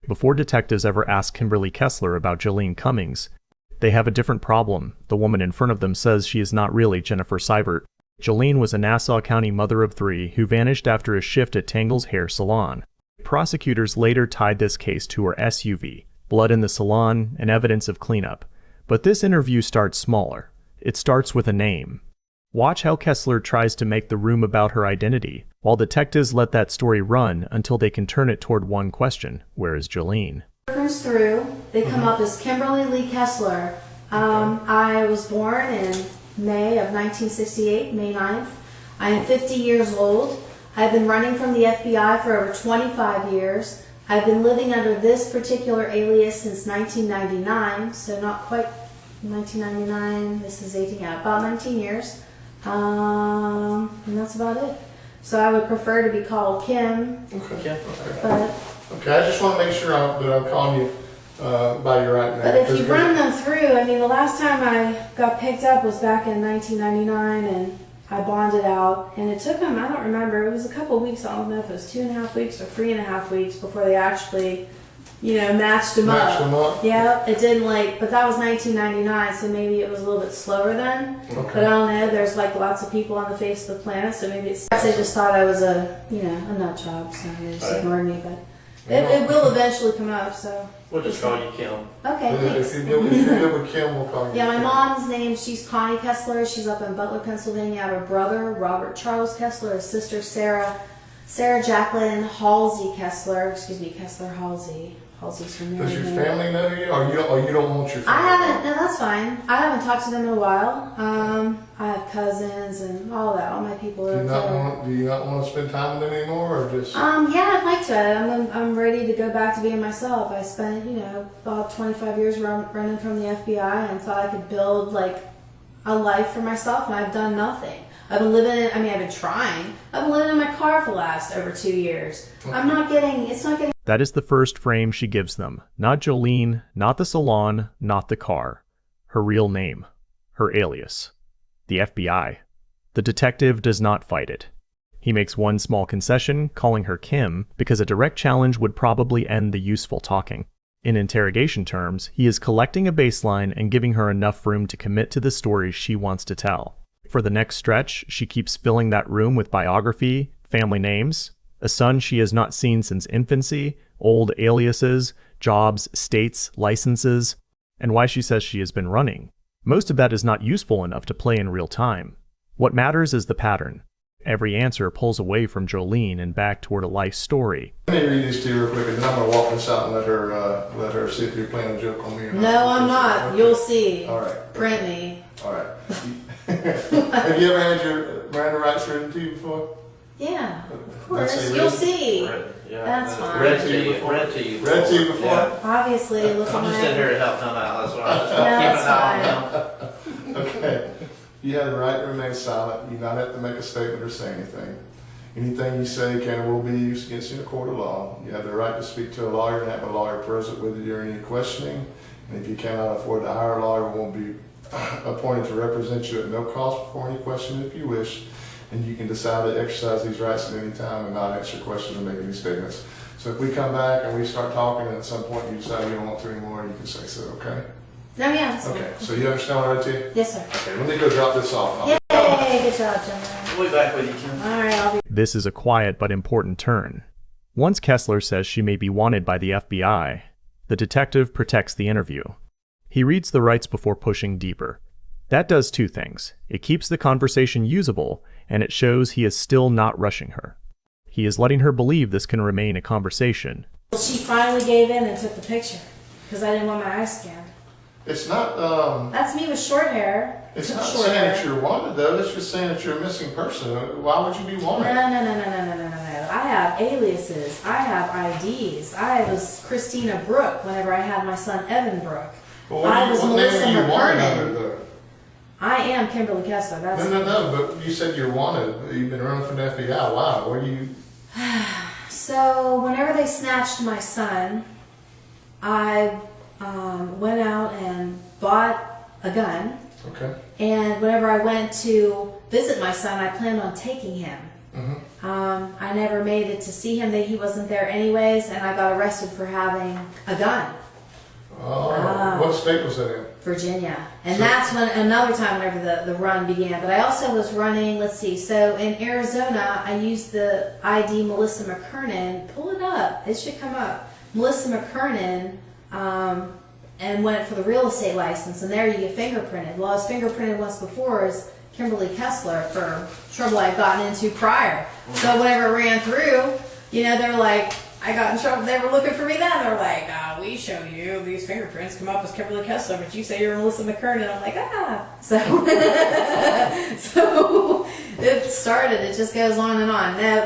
Before detectives ever ask Kimberly Kessler about Joleen Cummings, they have a different problem. The woman in front of them says she is not really Jennifer Sybert. Joleen was a Nassau County mother of 3 who vanished after a shift at Tangles Hair Salon. Prosecutors later tied this case to her SUV, blood in the salon, and evidence of cleanup. But this interview starts smaller. It starts with a name. Watch how Kessler tries to make the room about her identity, while detectives let that story run until they can turn it toward one question: where is Joleen? Through, they come up as Kimberly Lee Kessler. I was born in May of 1968, May 9th. I am 50 years old. I've been running from the FBI for over 25 years. I've been living under this particular alias since 1999, so not quite 1999, this is 18, yeah, about 19 years. And that's about it. So I would prefer to be called Kim. Okay. But okay, I just want to make sure that I'm calling you by your right name. But if you run them through, I mean, the last time I got picked up was back in 1999, and I bonded out, and it took them, I don't remember, it was a couple of weeks, I don't know if it was 2.5 weeks or 3.5 weeks before they actually, matched them up. Yeah, it didn't but that was 1999, so maybe it was a little bit slower then. Okay. But I don't know, there's lots of people on the face of the planet, so maybe they just thought I was a nut job, so they just ignored me, but it will eventually come up, so. We'll just call you Kim. Okay, thanks. If you're good with Kim, we'll call you Yeah, my Kim. mom's name, she's Connie Kessler. She's up in Butler, Pennsylvania. I have a brother, Robert Charles Kessler, a sister, Sarah Jacqueline Halsey Kessler. Kessler Halsey. Halsey's her married name. Does your family know you, or you don't want your family? I haven't, no, that's fine. I haven't talked to them in a while. I have cousins and all that. All my people are Do you not want to spend time with them anymore, or just? Yeah, I'd like to. I'm ready to go back to being myself. I spent, about 25 years running from the FBI and thought I could build a life for myself, and I've done nothing. I've been living I've been trying. I've been living in my car for the last over 2 years. Okay. It's not getting. That is the first frame she gives them. Not Joleen, not the salon, not the car. Her real name. Her alias. The FBI. The detective does not fight it. He makes one small concession, calling her Kim, because a direct challenge would probably end the useful talking. In interrogation terms, he is collecting a baseline and giving her enough room to commit to the story she wants to tell. For the next stretch, she keeps filling that room with biography, family names, a son she has not seen since infancy, old aliases, jobs, states, licenses, and why she says she has been running. Most of that is not useful enough to play in real time. What matters is the pattern. Every answer pulls away from Joleen and back toward a life story. Let me read this to you real quick, and then I'm going to walk this out and let her see if you're playing a joke on me or not. No, I'm not. Okay. You'll see. All right. Print me. All right. Have you ever had your Miranda rights read to you before? Yeah, of course. You'll see. Yeah, that's fine. Read to you before. Read to you before? Yeah. Obviously, look I'm just in here to help him out. That's why I just keep an eye on him. Okay. You have the right to remain silent. You do not have to make a statement or say anything. Anything you say can or will be used against you in a court of law. You have the right to speak to a lawyer and have a lawyer present with you during any questioning. And if you cannot afford to hire a lawyer, will be appointed to represent you at no cost before any question if you wish. And you can decide to exercise these rights at any time and not answer questions or make any statements. So if we come back and we start talking and at some point you decide you don't want to anymore, you can say so, okay? No, yeah, that's okay, so you understand what I read to you? Yes, sir. Okay, let me go drop this off. Yay, good job, Jennifer. We'll be back with you, Kim. All right, I'll be. This is a quiet but important turn. Once Kessler says she may be wanted by the FBI, the detective protects the interview. He reads the rights before pushing deeper. That does 2 things. It keeps the conversation usable, and it shows he is still not rushing her. He is letting her believe this can remain a conversation. She finally gave in and took the picture, because I didn't want my eyes scanned. It's not, That's me with short hair. it's not saying that you're wanted, though. It's just saying that you're a missing person. Why would you be wanted? No. I have aliases. I have IDs. I was Christina Brooke whenever I had my son Evan Brooke. Well, I was Melissa name are you wanted under, McKernan. though? I am Kimberly Kessler. That's No, but you said you're wanted. You've been running from the FBI. Why? What do you... So, whenever they snatched my son, I went out and bought a gun. Okay. And whenever I went to visit my son, I planned on taking him. I never made it to see him. That he wasn't there anyways, and I got arrested for having a gun. Oh, what state was that in? Virginia. And that's when another time whenever the run began. But I also was running, let's see, so in Arizona, I used the ID Melissa McKernan. Pull it up. It should come up. Melissa McKernan, and went for the real estate license. And there you get fingerprinted. Well, I was fingerprinted once before as Kimberly Kessler for trouble I'd gotten into prior. So whenever it ran through, you know, they were like, I got in trouble. They were looking for me then. They were like, we show you these fingerprints come up as Kimberly Kessler, but you say you're Melissa McKernan. I'm like, So, so it started. It just goes on and on. Now,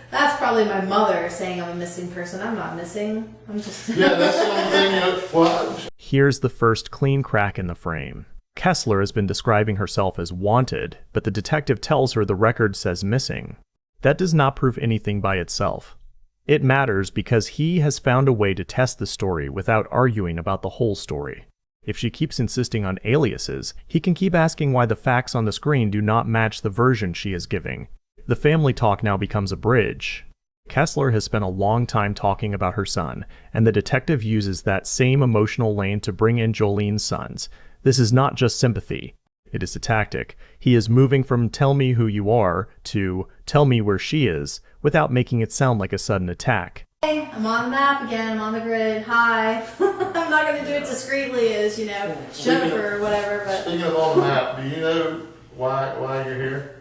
that's probably my mother saying I'm a missing person. I'm not missing. I'm just... Yeah, that's the only thing, you know. Well, Here's the first clean crack in the frame. Kessler has been describing herself as wanted, but the detective tells her the record says missing. That does not prove anything by itself. It matters because he has found a way to test the story without arguing about the whole story. If she keeps insisting on aliases, he can keep asking why the facts on the screen do not match the version she is giving. The family talk now becomes a bridge. Kessler has spent a long time talking about her son, and the detective uses that same emotional lane to bring in Joleen's sons. This is not just sympathy. It is a tactic. He is moving from tell me who you are to tell me where she is, without making it sound like a sudden attack. Hey, I'm on the map again. I'm on the grid. Hi. I'm not going to do it discreetly as, you know, Jennifer or whatever. But speaking of on the map, do you know why you're here?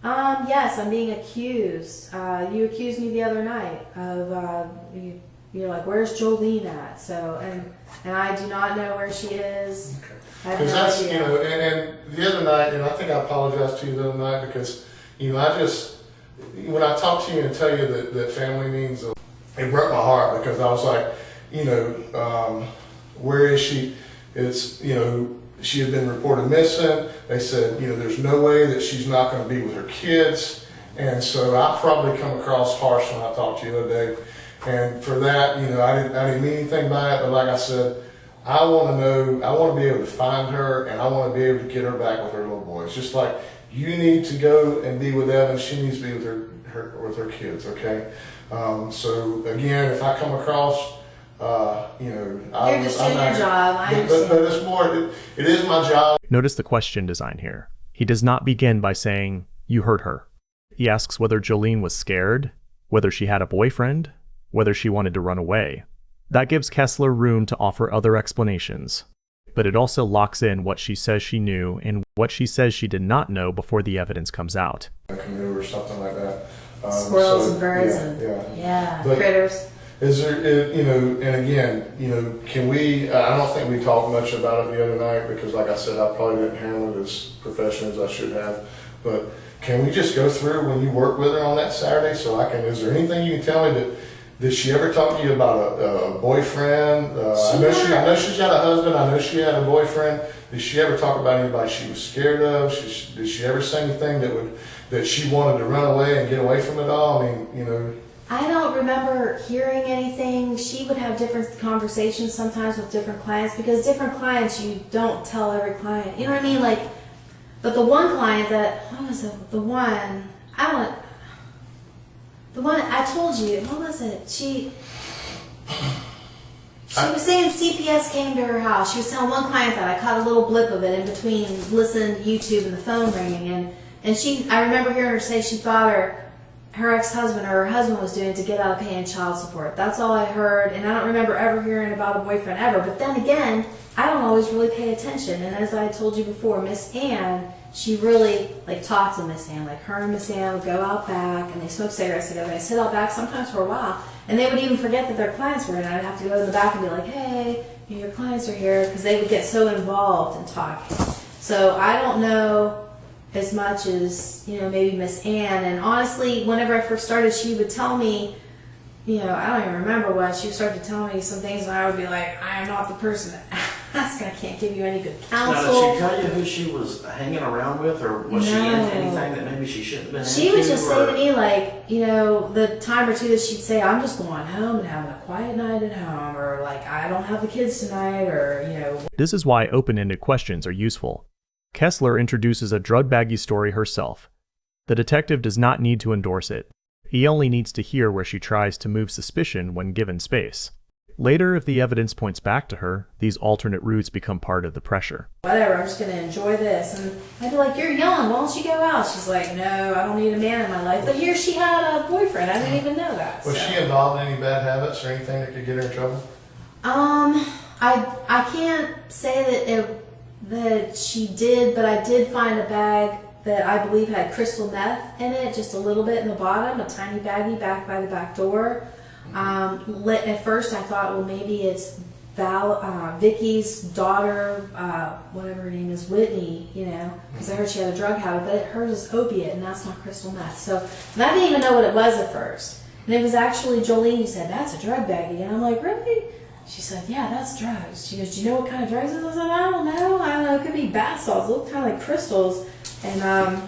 Yes, I'm being accused. You accused me the other night of you're like, where's Joleen at? So and I do not know where she is. Okay. I have Because no that's, idea. you know, and the other night, and I think I apologized to you the other night because, you know, when I talk to you and tell you that family means, it broke my heart because I was like, you know, where is she? It's, you know, she had been reported missing. They said, you know, there's no way that she's not going to be with her kids. And so I probably come across harsh when I talked to you the other day. And for that, you know, I didn't mean anything by it, but like I said, I want to know, I want to be able to find her, and I want to be able to get her back with her little boy. It's just like, you need to go and be with Evan, she needs to be with her kids, okay? So again, if I come across, you know, You're just doing your job, I understand. But it's more, it is my job. Notice the question design here. He does not begin by saying, you hurt her. He asks whether Joleen was scared, whether she had a boyfriend, whether she wanted to run away. That gives Kessler room to offer other explanations, but it also locks in what she says she knew and what she says she did not know before the evidence comes out. A canoe or something like that. Squirrels and birds But critters. Is there, you know, and again, you know, can we, I don't think we talked much about it the other night because like I said, I probably didn't handle it as professionally as I should have, but can we just go through when you work with her on that Saturday so I can, is there anything you can tell me that, did she ever talk to you about a boyfriend? I know she's got a husband. I know she had a boyfriend. Did she ever talk about anybody she was scared of? Did she ever say anything that she wanted to run away and get away from it all? I mean, you know. I don't remember hearing anything. She would have different conversations sometimes with different clients because different clients you don't tell every client. You know what I mean? Like, but the one client that, what was it? The one I told you, what was it? She was saying CPS came to her house. She was telling one client that I caught a little blip of it in between listening to YouTube and the phone ringing, and I remember hearing her say she thought her ex-husband or her husband was doing it to get out of paying child support. That's all I heard, and I don't remember ever hearing about a boyfriend ever. But then again, I don't always really pay attention. And as I told you before, Miss Ann, she really talked to Miss Ann. Like her and Miss Ann would go out back and they smoke cigarettes together. They sit out back sometimes for a while, and they would even forget that their clients were in. I'd have to go to the back and be like, "Hey, your clients are here," because they would get so involved in talking. So I don't know as much as maybe Miss Ann. And honestly, whenever I first started, she would tell me. I don't even remember what. She started to tell me some things, and I would be like, I am not the person to ask. I can't give you any good counsel. Now, did she tell you who she was hanging around with, or was she into anything that maybe she shouldn't have been into? She would just say to me, the time or two that she'd say, I'm just going home and having a quiet night at home, or I don't have the kids tonight, or, This is why open-ended questions are useful. Kessler introduces a drug baggie story herself. The detective does not need to endorse it. He only needs to hear where she tries to move suspicion when given space. Later, if the evidence points back to her, these alternate routes become part of the pressure. Whatever, I'm just going to enjoy this. And I'd be like, you're young, why don't you go out? She's like, no, I don't need a man in my life. But here she had a boyfriend. I didn't even know that. Was she involved in any bad habits or anything that could get her in trouble? I can't say that she did, but I did find a bag that I believe had crystal meth in it, just a little bit in the bottom, a tiny baggie back by the back door. At first I thought, well, maybe it's Vicky's daughter, whatever her name is, Whitney, because I heard she had a drug habit, but hers is opiate, and that's not crystal meth. So, and I didn't even know what it was at first. And it was actually Joleen who said, that's a drug baggie. And I'm like, really? She said, yeah, that's drugs. She goes, do you know what kind of drugs it is? I said, I don't know. It could be bath salts. They look kind of like crystals. And I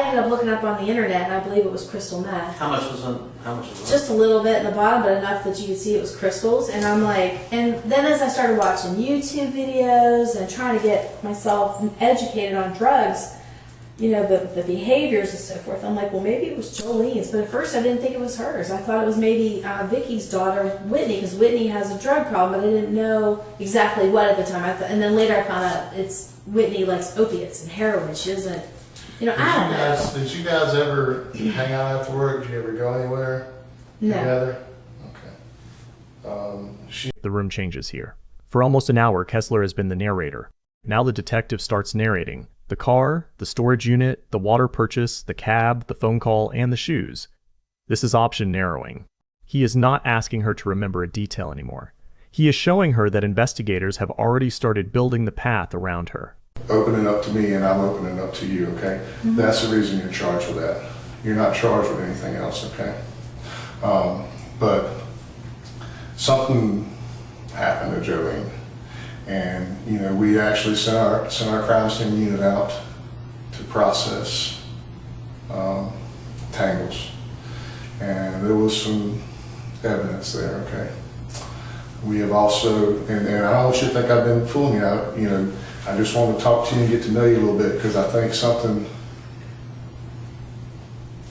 ended up looking up on the internet, and I believe it was crystal meth. How much was it? Just a little bit in the bottom, but enough that you could see it was crystals. And I'm like, and then as I started watching YouTube videos and trying to get myself educated on drugs, the behaviors and so forth, I'm like, well, maybe it was Jolene's. But at first I didn't think it was hers. I thought it was maybe Vicky's daughter, Whitney, because Whitney has a drug problem, but I didn't know exactly what at the time. And then later I found out it's Whitney likes opiates and heroin. She doesn't, I don't know. Did you guys ever hang out after work? Did you ever go anywhere together? Okay. The room changes here. For almost an hour, Kessler has been the narrator. Now the detective starts narrating. The car, the storage unit, the water purchase, the cab, the phone call, and the shoes. This is option narrowing. He is not asking her to remember a detail anymore. He is showing her that investigators have already started building the path around her. Opening up to me and I'm opening up to you, okay? Mm-hmm. That's the reason you're charged with that. You're not charged with anything else, okay? But something happened to Joleen. And, we actually sent our crime scene unit out to process Tangles. And there was some evidence there, okay? We have also, and I don't want you to think I've been fooling you, I just want to talk to you and get to know you a little bit, because I think something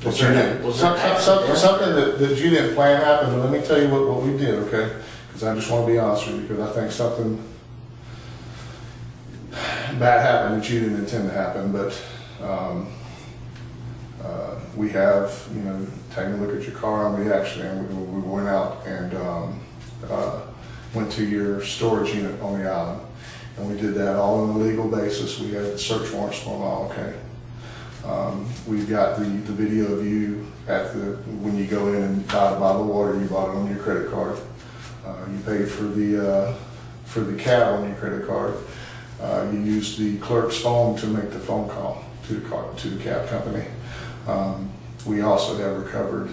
that you didn't plan happened. But let me tell you what we did, okay? Because I just want to be honest with you, because I think something bad happened that you didn't intend to happen. But we have, taken a look at your car, and we went out and went to your storage unit on the island. And we did that all on a legal basis. We had search warrants going on, okay? We've got the video of you when you go in and buy a bottle of water, you bought it on your credit card. You paid for the cab on your credit card. You used the clerk's phone to make the phone call to the cab company. We also have recovered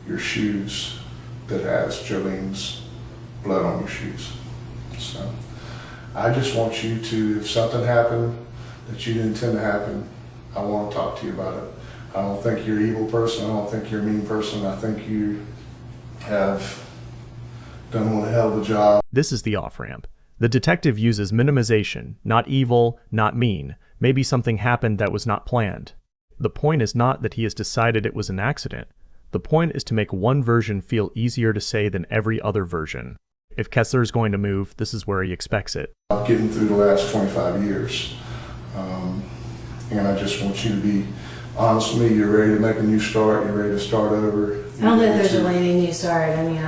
your shoes that has Joleen's blood on your shoes. So I just want you to, if something happened that you didn't intend to happen, I want to talk to you about it. I don't think you're an evil person. I don't think you're a mean person. I think you have done one hell of a job. This is the off-ramp. The detective uses minimization, not evil, not mean. Maybe something happened that was not planned. The point is not that he has decided it was an accident. The point is to make one version feel easier to say than every other version. If Kessler is going to move, this is where he expects it. I'm getting through the last 25 years. And I just want you to be honest with me. You're ready to make a new start. You're ready to start over. I don't think there's really any new start. I mean,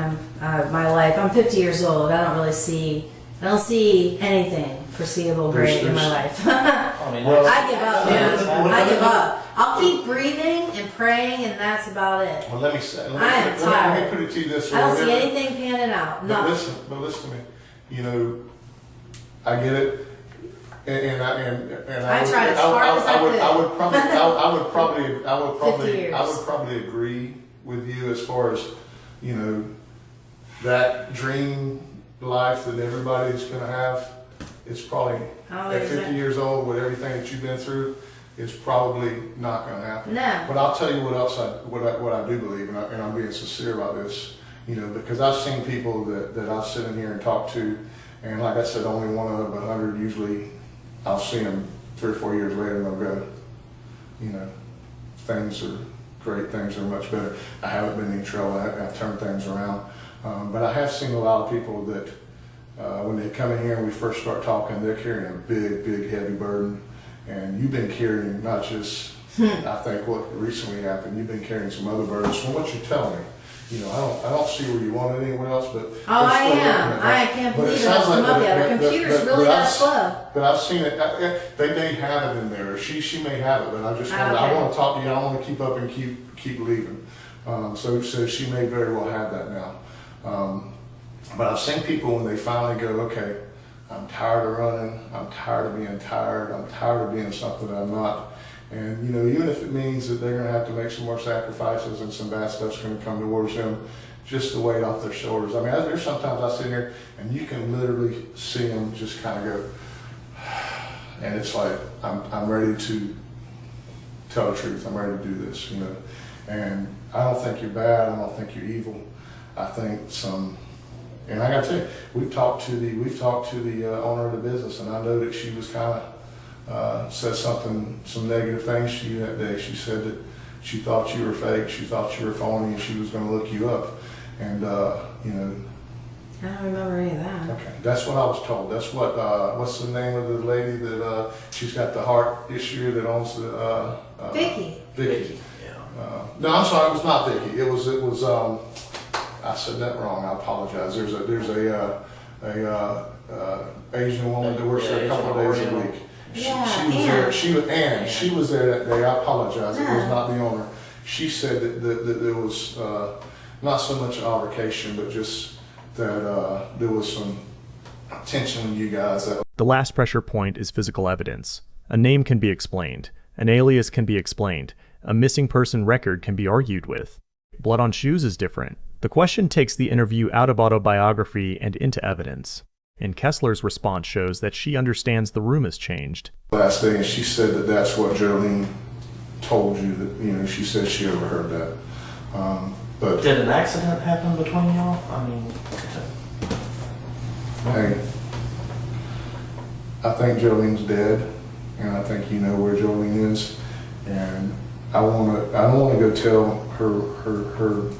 my life, I'm 50 years old. I don't see anything foreseeable great in my life. I give up, man. I give up. I'll keep breathing and praying, and that's about it. Well, let me tired. Let me put it to you this way. I don't see anything panning out. But listen to me. I get it. And I tried as hard as I could. I would probably agree with you as far as, that dream life that everybody's going to have. It's probably at 50 years old with everything that you've been through. It's probably not going to happen. No. But I'll tell you what else what I do believe, and I'm being sincere about this. Because I've seen people that I've sit in here and talked to, and like I said, only one out of 100 usually. I'll see them 3 or 4 years later and they'll go. you know, things are great, things are much better. I haven't been in trouble, I've turned things around. But I have seen a lot of people that when they come in here and we first start talking, they're carrying a big, heavy burden. And you've been carrying not just, I think what recently happened, you've been carrying some other burdens from what you're telling me. You know, I don't see where you want it anywhere else, but... Oh, I am. I can't believe it hasn't come up yet. Our computer's really that slow. But I've seen it. They may have it in there. She may have it, but I just want, Okay. I want to talk to you. I don't want to keep up and keep leaving. So she may very well have that now. But I've seen people when they finally go, okay, I'm tired of running. I'm tired of being tired. I'm tired of being something that I'm not. And, you know, even if it means that they're going to have to make some more sacrifices and some bad stuff's going to come towards them, just the weight off their shoulders. I mean, there's sometimes I sit here and you can literally see them just kind of go, and it's like, I'm ready to tell the truth. I'm ready to do this, you know. And I don't think you're bad. I don't think you're evil. I think and I got to tell you, we've talked to the owner of the business, and I know that she was kind of said some negative things to you that day. She said that she thought you were fake, she thought you were phony, and she was going to look you up. And you know. I don't remember any of that. Okay, that's what I was told. That's what. What's the name of the lady that she's got the heart issue that owns the. Vicky. Vicky. Yeah. No, I'm sorry. It was not Vicky. It was. I said that wrong. I apologize. There's a Asian woman that works there a couple of days a week. She was there. She was there that day. I apologize. It was not the owner. She said that there was not so much an altercation, but just that there was some tension with you guys. The last pressure point is physical evidence. A name can be explained. An alias can be explained. A missing person record can be argued with. Blood on shoes is different. The question takes the interview out of autobiography and into evidence. And Kessler's response shows that she understands the room has changed. Last day, and she said that that's what Joleen told you, that, you know, she said she overheard that. But did an accident happen between y'all? I mean, hey, I think Jolene's dead, and I think you know where Joleen is, and I don't want to go tell her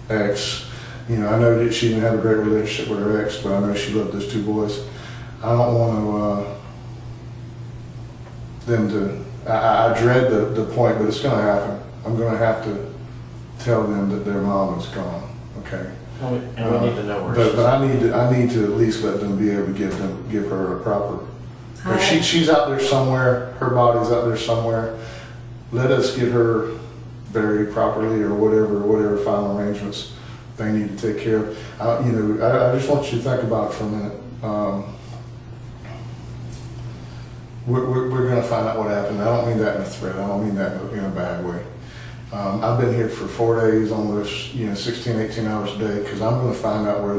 ex. You know, I know that she didn't have a great relationship with her ex, but I know she loved those two boys. I don't want them to. I dread the point, but it's going to happen. I'm going to have to tell them that their mom is gone. Okay. and we need to know where But I need to at least let them be able to give her a proper. She's out there somewhere. Her body's out there somewhere. Let us get her buried properly, or whatever final arrangements they need to take care of. You know, I just want you to think about it for a minute. We're going to find out what happened. I don't mean that in a threat. I don't mean that in a bad way. I've been here for 4 days, almost 16, 18 hours a day, because I'm going to find out where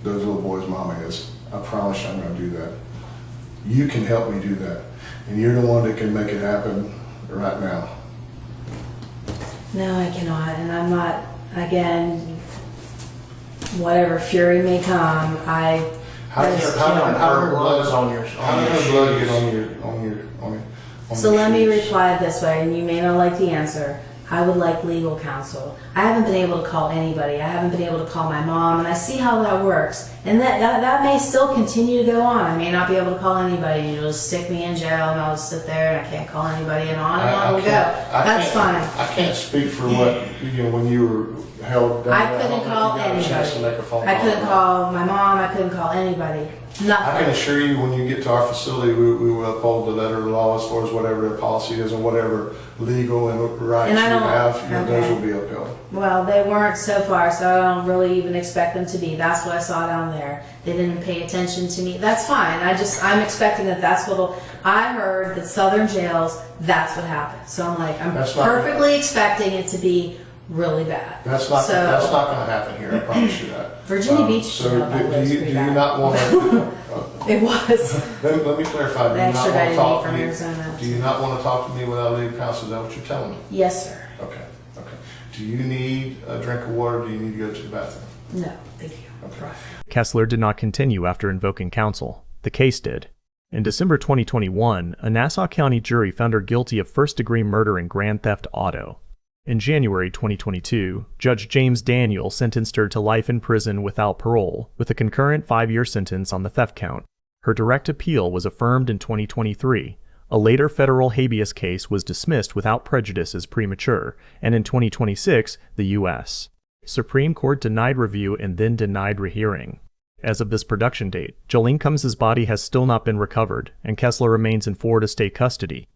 those little boys' mama is. I promise you I'm going to do that. You can help me do that. And you're the one that can make it happen right now. No, I cannot, and I'm not, again, whatever fury may come, How did her blood get on your So let me shoes? reply this way, and you may not like the answer. I would like legal counsel. I haven't been able to call anybody. I haven't been able to call my mom, and I see how that works. And that may still continue to go on. I may not be able to call anybody, and you'll just stick me in jail, and I'll just sit there, and I can't call anybody, and on we'll go. That's fine. I can't speak for what, when you were held down. I couldn't call anybody. I couldn't call my mom. I couldn't call anybody. I Nothing. can assure you, when you get to our facility, we will uphold the letter of the law as far as whatever the policy is and whatever legal and rights And I you don't- have, those okay. will be upheld. Well, they weren't so far, so I don't really even expect them to be. That's what I saw down there. They didn't pay attention to me. That's fine. I'm expecting that's what'll. I heard that Southern jails, that's what happened. So I'm like, I'm That's not- perfectly expecting it to be really bad. That's not So- going to happen here. I promise you that. Virginia Beach, So you know, that was do pretty you bad. not want to? It was. Let me clarify. They Do you not want extradited to me talk from to me? Arizona. Do you not want to talk to me without legal counsel? Is that what you're telling me? Yes, sir. Okay. Do you need a drink of water? Or do you need to go to the bathroom? No, thank you. Okay. Kessler did not continue after invoking counsel. The case did. In December 2021, a Nassau County jury found her guilty of first-degree murder and grand theft auto. In January 2022, Judge James Daniel sentenced her to life in prison without parole, with a concurrent 5-year sentence on the theft count. Her direct appeal was affirmed in 2023. A later federal habeas case was dismissed without prejudice as premature, and in 2026, the U.S. Supreme Court denied review and then denied rehearing. As of this production date, Joleen Cummings' body has still not been recovered, and Kessler remains in Florida state custody.